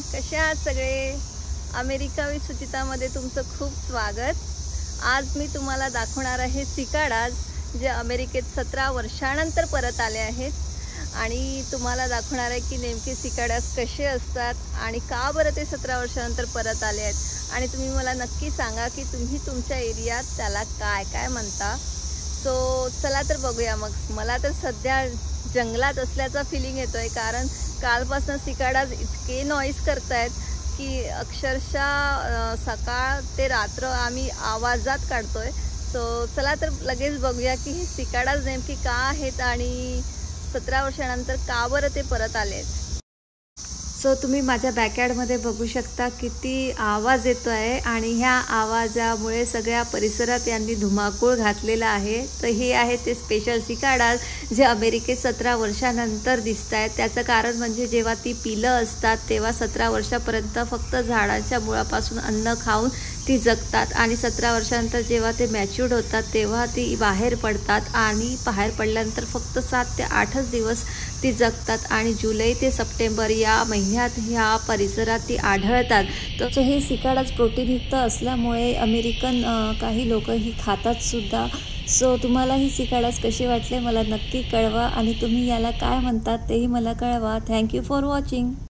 कसे आहात सगळे? अमेरिका विथ सुचितामध्ये तुमचं खूप स्वागत। आज मी तुम्हाला दाखवणार आहे सिकाडाज, जे अमेरिकेत 17 वर्षांनंतर परत आले आहेत आणि तुम्हाला दाखवणार आहे की नेमके सिकाडाज कसे असतात आणि का बरं ते 17 वर्षांनंतर परत आले आहेत। आणि तुम्ही मला नक्की सांगा की तुम्ही तुमच्या एरियात त्याला काय काय म्हणता। सो चला तर बघूया। मग मला तर सध्या जंगलात असल्याचा फिलिंग येतोय, कारण कालपासून सिकाडाज इतके नॉईज करतायत की अक्षरशः सकाळ ते रात्र आम्ही आवाजात काढतोय। सो चला तर लगेच बघूया की हे सिकाडाज नेमकी का आहेत आणि 17 वर्षांनंतर का बरं ते परत आलेत। सो तुम्ही माझ्या बॅकयार्डमध्ये बघू शकता किती आवाज येतो आहे आणि ह्या आवाजामुळे सगळ्या परिसरात यांनी धुमाकूळ घातलेला आहे। तर हे आहे ते स्पेशल सिकाडाज जे अमेरिकेत 17 वर्षांनंतर दिसत आहेत। त्याचं कारण म्हणजे जेव्हा ती पिलं असतात तेव्हा 17 वर्षापर्यंत फक्त झाडांच्या मुळापासून अन्न खाऊन ती जगतात आणि 17 वर्षांनंतर जेव्हा ते मॅच्युर्ड होतात तेव्हा ती बाहेर पडतात आणि बाहेर पडल्यानंतर फक्त 7 ते 8च दिवस ती जगतात आणि जुलै ते सप्टेंबर या महिन्यात ह्या परिसरात ती आढळतात। तर हे सिकाडाज प्रोटीनयुक्त असल्यामुळे अमेरिकन काही लोक ही खातात सुद्धा। सो तुम्हाला ही सिकाडाज कशी वाटले मला नक्की कळवा आणि तुम्ही याला काय म्हणतात तेही मला कळवा। Thank you for watching.